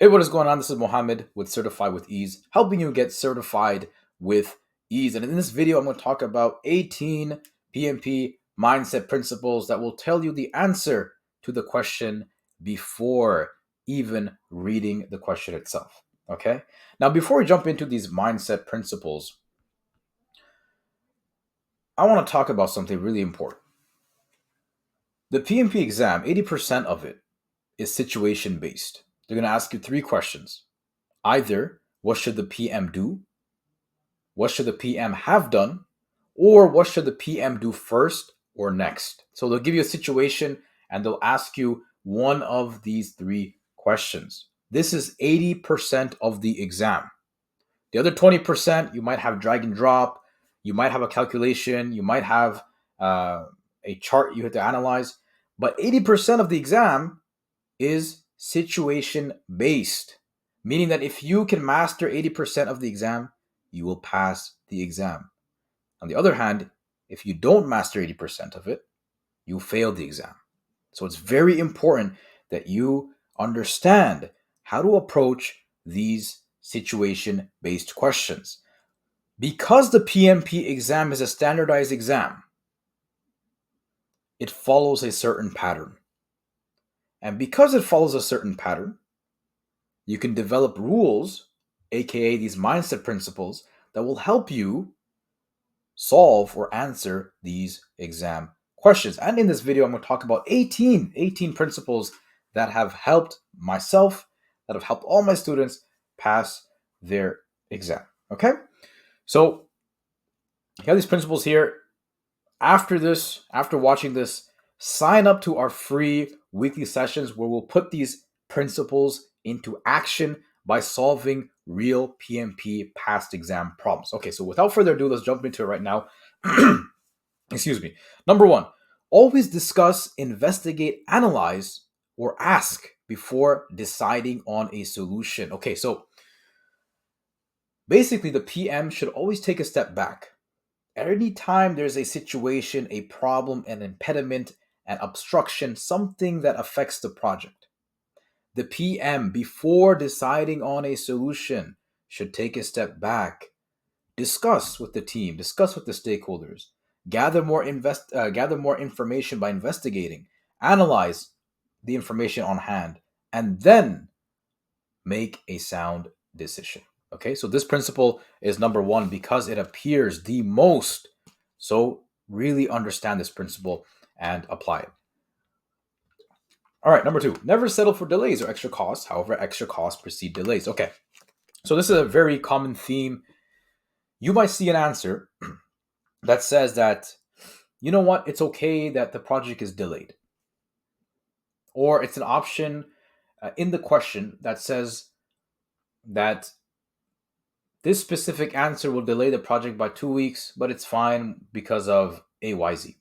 Hey, what is going on? This is Mohammed with Certified with Ease, helping you get certified with ease. And in this video, I'm going to talk about 18 PMP mindset principles that will tell you the answer to the question before even reading the question itself. Okay? Now, before we jump into these mindset principles, I want to talk about something really important. The PMP exam, 80% of it is situation based. They're going to ask you three questions. Either, what should the PM do? What should the PM have done? Or what should the PM do first or next? So they'll give you a situation and they'll ask you one of these three questions. This is 80% of the exam. The other 20%, you might have drag and drop, you might have a calculation, you might have a chart you have to analyze. But 80% of the exam is situation based, meaning that if you can master 80% of the exam, you will pass the exam. On the other hand, if you don't master 80% of it, you fail the exam. So it's very important that you understand how to approach these situation based questions. Because the PMP exam is a standardized exam, it follows a certain pattern. And because it follows a certain pattern, you can develop rules, aka these mindset principles, that will help you solve or answer these exam questions. And in this video, I'm going to talk about 18 principles that have helped myself, that have helped all my students pass their exam. Okay? So you have these principles here. After this, after watching this, sign up to our free weekly sessions where we'll put these principles into action by solving real PMP past exam problems. Okay, so without further ado, let's jump into it right now. Excuse me. Number one, always discuss, investigate, analyze, or ask before deciding on a solution. Okay, so basically, the PM should always take a step back. Anytime there's a situation, a problem, an impediment, an obstruction, something that affects the project, the PM, before deciding on a solution, should take a step back, discuss with the team, discuss with the stakeholders, gather more information by investigating, analyze the information on hand, and then make a sound decision. Okay, so this principle is number one because it appears the most. So really understand this principle and apply it. All right, number two, never settle for delays or extra costs. However, extra costs precede delays. Okay, so this is a very common theme. You might see an answer that says that, you know what, it's okay that the project is delayed. Or it's an option in the question that says that this specific answer will delay the project by 2 weeks, but it's fine because of AYZ.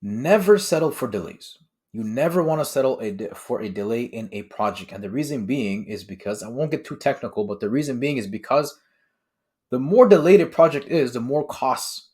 Never settle for delays. You never want to settle for a delay in a project. And the reason being is because, I won't get too technical, but the reason being is because the more delayed a project is, the more costs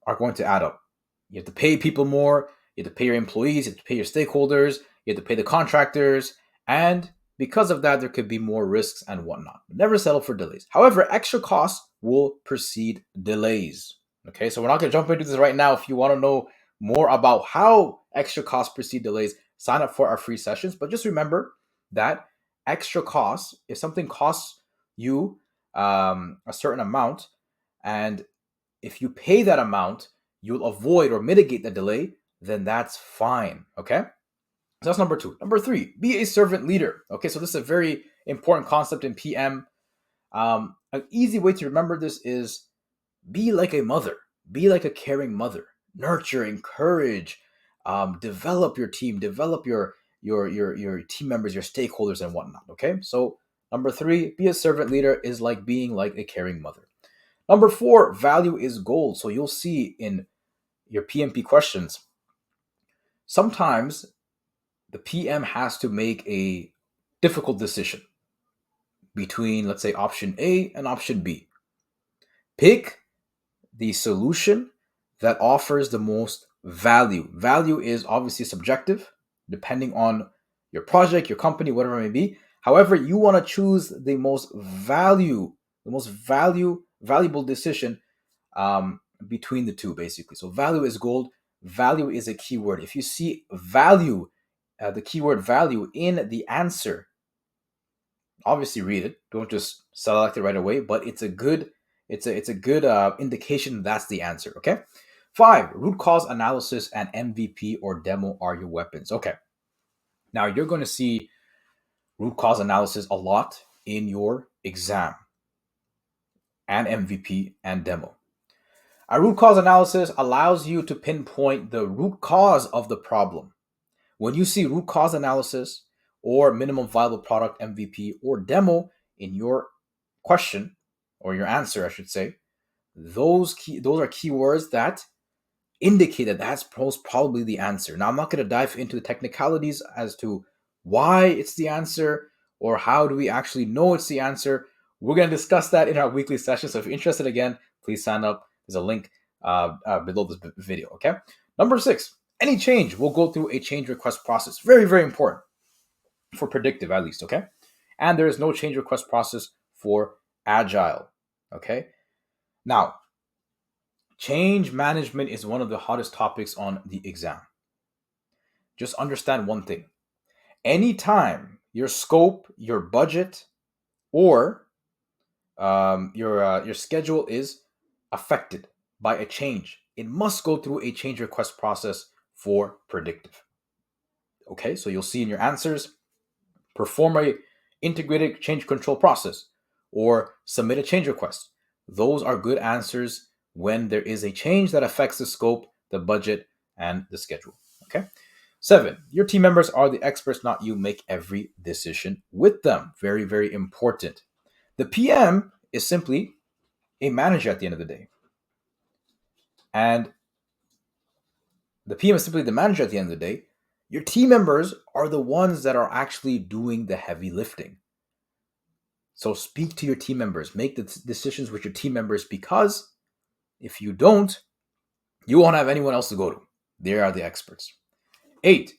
are going to add up. You have to pay people more, you have to pay your employees, you have to pay your stakeholders, you have to pay the contractors, and because of that, there could be more risks and whatnot. Never settle for delays. However, extra costs will precede delays. Okay, so we're not going to jump into this right now. If you want to know more about how extra costs precede delays, sign up for our free sessions. But just remember that extra costs, if something costs you a certain amount, and if you pay that amount, you'll avoid or mitigate the delay, then that's fine. Okay? So that's number two. Number three, be a servant leader. Okay, so this is a very important concept in PM. An easy way to remember this is be like a mother, be like a caring mother. Nurture, encourage, develop your team, develop your team members, your stakeholders, and whatnot. Okay, so number three, be a servant leader is like being like a caring mother. Number four, value is gold. So you'll see in your PMP questions, sometimes the PM has to make a difficult decision between, let's say, option A and option B. Pick the solution that offers the most value. Value is obviously subjective, depending on your project, your company, whatever it may be. However, you want to choose the most valuable decision between the two, basically. So value is gold. Value is a keyword. If you see value, the keyword value in the answer, obviously read it. Don't just select it right away. But it's a good indication that's the answer. Okay. 5, root cause analysis and MVP or demo are your weapons. Okay. Now you're going to see root cause analysis a lot in your exam, and MVP and demo. A root cause analysis allows you to pinpoint the root cause of the problem. When you see root cause analysis or minimum viable product, MVP, or demo in your question, or your answer, I should say, those are keywords that indicate that that's most probably the answer. Now, I'm not going to dive into the technicalities as to why it's the answer or how do we actually know it's the answer. We're going to discuss that in our weekly session. So if you're interested, again, please sign up. There's a link below this video. Okay. Number 6, any change will go through a change request process. Very, very important for predictive, at least. Okay. And there is no change request process for Agile. Okay. Now, change management is one of the hottest topics on the exam. Just understand one thing. Anytime your scope, your budget, or your schedule is affected by a change, it must go through a change request process for predictive. Okay, so you'll see in your answers, perform a integrated change control process or submit a change request. Those are good answers when there is a change that affects the scope, the budget, and the schedule. Okay. 7, your team members are the experts, not you. Make every decision with them. Very, very important. The PM is simply a manager at the end of the day. And the PM is simply the manager at the end of the day. Your team members are the ones that are actually doing the heavy lifting. So speak to your team members, make the decisions with your team members, because if you don't, you won't have anyone else to go to. They are the experts. 8,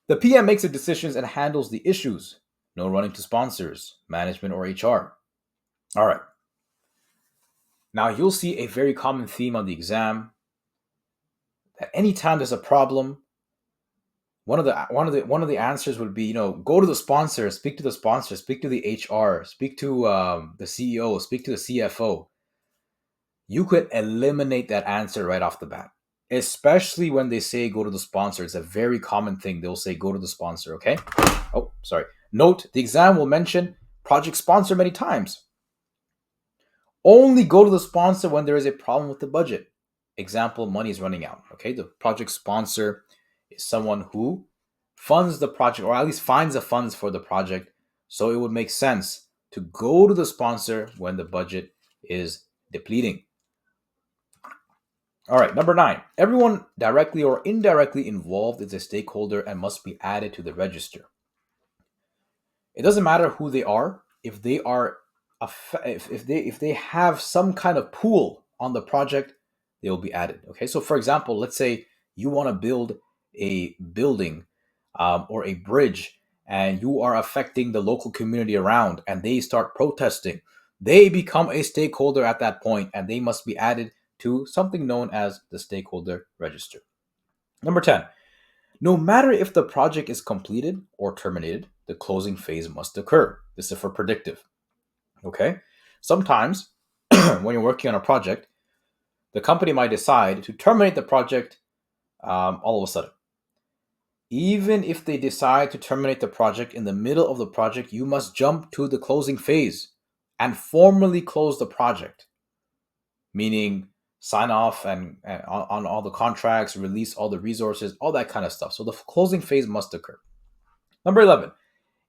the PM makes the decisions and handles the issues. No running to sponsors, management, or HR. All right. Now you'll see a very common theme on the exam that anytime there's a problem, one of the answers would be, go to the sponsor, speak to the sponsor, speak to the HR, speak to the CEO, speak to the CFO. You could eliminate that answer right off the bat, especially when they say go to the sponsor. It's a very common thing. They'll say go to the sponsor. Okay. Oh, sorry. Note, the exam will mention project sponsor many times. Only go to the sponsor when there is a problem with the budget. Example, money is running out. Okay, the project sponsor is someone who funds the project, or at least finds the funds for the project. So it would make sense to go to the sponsor when the budget is depleting. All right, number 9. Everyone directly or indirectly involved is a stakeholder and must be added to the register. It doesn't matter who they are. If they are if they have some kind of pool on the project, they will be added. Okay, so for example, let's say you want to build a building or a bridge, and you are affecting the local community around, and they start protesting. They become a stakeholder at that point, and they must be added to something known as the stakeholder register. Number 10. No matter if the project is completed or terminated, the closing phase must occur. This is for predictive. Okay. Sometimes when you're working on a project, the company might decide to terminate the project all of a sudden. Even if they decide to terminate the project in the middle of the project, you must jump to the closing phase and formally close the project, meaning sign off and on all the contracts, release all the resources, all that kind of stuff. So the closing phase must occur. Number 11.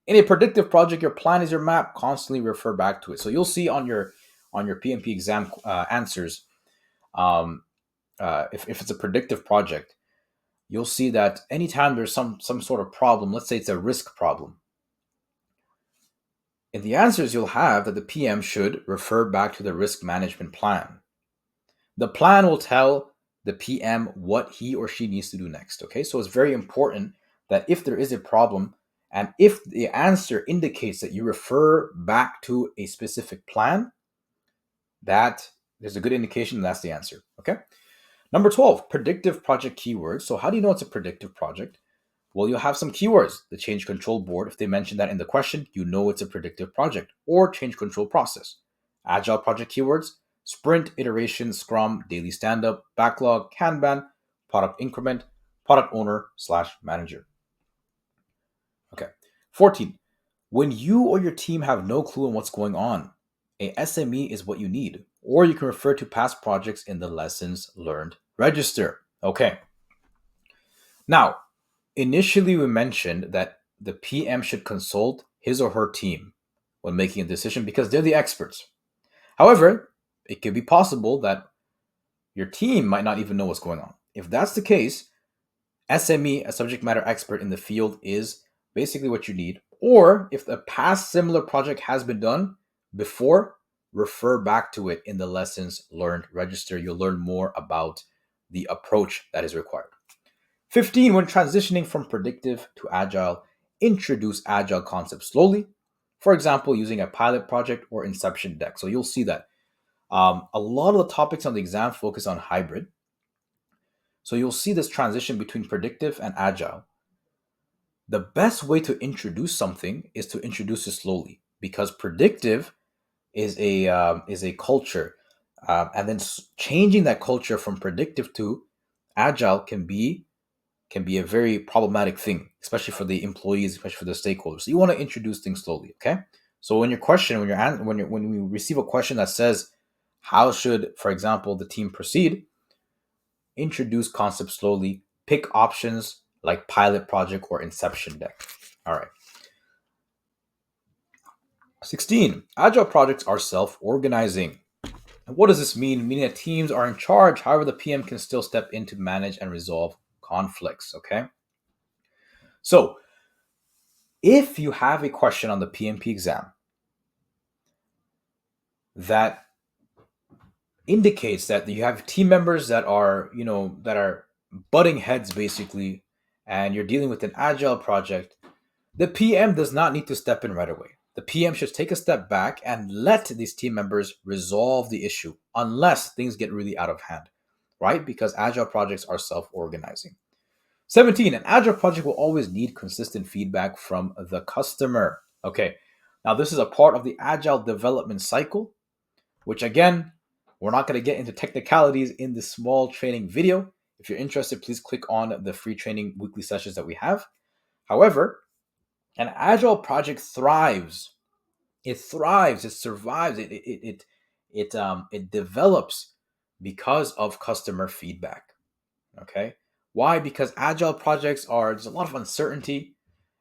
In a predictive project, your plan is your map. Constantly refer back to it. So you'll see on your PMP exam answers, if it's a predictive project, you'll see that anytime there's some sort of problem, let's say it's a risk problem, in the answers you'll have that the PM should refer back to the risk management plan. The plan will tell the PM what he or she needs to do next. Okay, so it's very important that if there is a problem and if the answer indicates that you refer back to a specific plan, that there's a good indication that's the answer. Okay. Number 12, predictive project keywords. So how do you know it's a predictive project? Well, you'll have some keywords. The change control board, if they mention that in the question, you know it's a predictive project, or change control process. Agile project keywords, sprint, iteration, scrum, daily stand-up, backlog, Kanban, product increment, product owner / manager. Okay. 14, when you or your team have no clue on what's going on, a SME is what you need, or you can refer to past projects in the lessons learned register. Okay. Now, initially we mentioned that the PM should consult his or her team when making a decision because they're the experts. However, it could be possible that your team might not even know what's going on. If that's the case, SME, a subject matter expert in the field, is basically what you need. Or if a past similar project has been done before, refer back to it in the lessons learned register. You'll learn more about the approach that is required. 15, when transitioning from predictive to agile, introduce agile concepts slowly. For example, using a pilot project or inception deck. So you'll see that a lot of the topics on the exam focus on hybrid. So you'll see this transition between predictive and agile. The best way to introduce something is to introduce it slowly because predictive is a culture, and then changing that culture from predictive to agile can be a very problematic thing, especially for the employees, especially for the stakeholders. So you want to introduce things slowly, okay? So when you receive a question that says, how should, for example, the team proceed? Introduce concepts slowly. Pick options like pilot project or inception deck. All right. 16. Agile projects are self-organizing. What does this mean? Meaning that teams are in charge. However, the PM can still step in to manage and resolve conflicts, okay? So if you have a question on the PMP exam that indicates that you have team members that are, that are butting heads basically, and you're dealing with an agile project, the PM does not need to step in right away. The PM should take a step back and let these team members resolve the issue unless things get really out of hand, right? Because agile projects are self-organizing. 17, an agile project will always need consistent feedback from the customer. Okay, now this is a part of the agile development cycle, which again, we're not going to get into technicalities in this small training video. If you're interested, please click on the free training weekly sessions that we have. However, an agile project thrives. It thrives. It survives. It develops because of customer feedback. Okay. Why? Because agile projects there's a lot of uncertainty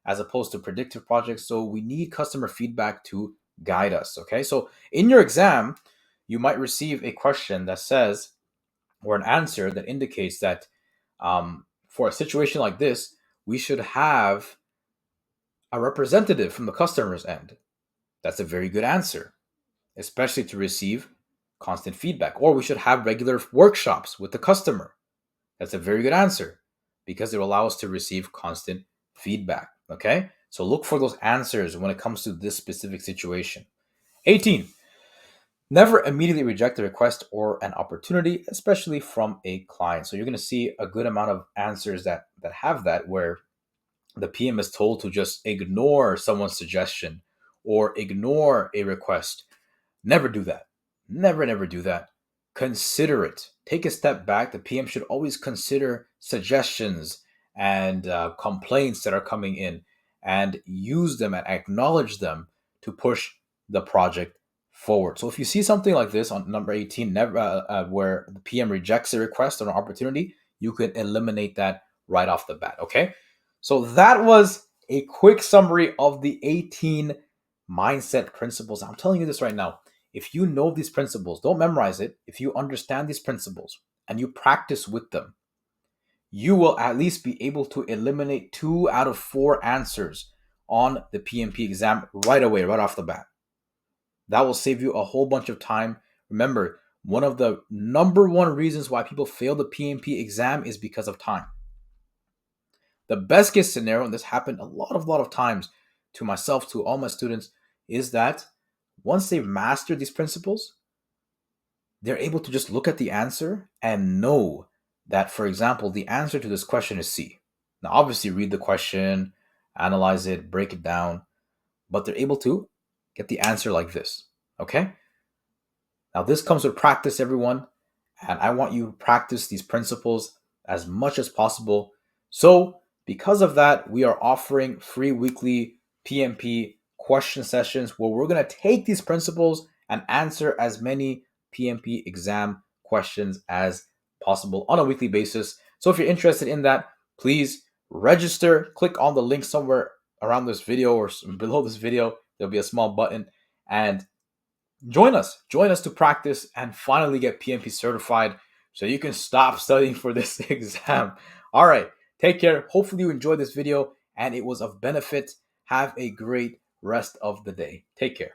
as opposed to predictive projects. So we need customer feedback to guide us. Okay. So in your exam, you might receive a question that says, or an answer that indicates that for a situation like this, we should have a representative from the customer's end. That's a very good answer, especially to receive constant feedback. Or we should have regular workshops with the customer. That's a very good answer because it will allow us to receive constant feedback. Okay? So look for those answers when it comes to this specific situation. 18. Never immediately reject a request or an opportunity, especially from a client. So you're going to see a good amount of answers that have that, where the PM is told to just ignore someone's suggestion or ignore a request. Never do that. Never do that. Consider it. Take a step back. The PM should always consider suggestions and complaints that are coming in and use them and acknowledge them to push the project forward. So if you see something like this on number 18, where the PM rejects a request or an opportunity, you can eliminate that right off the bat. Okay. So that was a quick summary of the 18 mindset principles. I'm telling you this right now. If you know these principles, don't memorize it. If you understand these principles and you practice with them, you will at least be able to eliminate 2 out of 4 answers on the PMP exam right away, right off the bat. That will save you a whole bunch of time. Remember, one of the number one reasons why people fail the PMP exam is because of time. The best case scenario, and this happened a lot of times to myself, to all my students, is that once they've mastered these principles, they're able to just look at the answer and know that, for example, the answer to this question is C. Now, obviously, read the question, analyze it, break it down, but they're able to get the answer like this. Okay? Now, this comes with practice, everyone, and I want you to practice these principles as much as possible. So, because of that, we are offering free weekly PMP question sessions where we're going to take these principles and answer as many PMP exam questions as possible on a weekly basis. So, if you're interested in that, please register. Click on the link somewhere around this video or below this video. There'll be a small button, and join us. Join us to practice and finally get PMP certified so you can stop studying for this exam. All right. Take care. Hopefully you enjoyed this video and it was of benefit. Have a great rest of the day. Take care.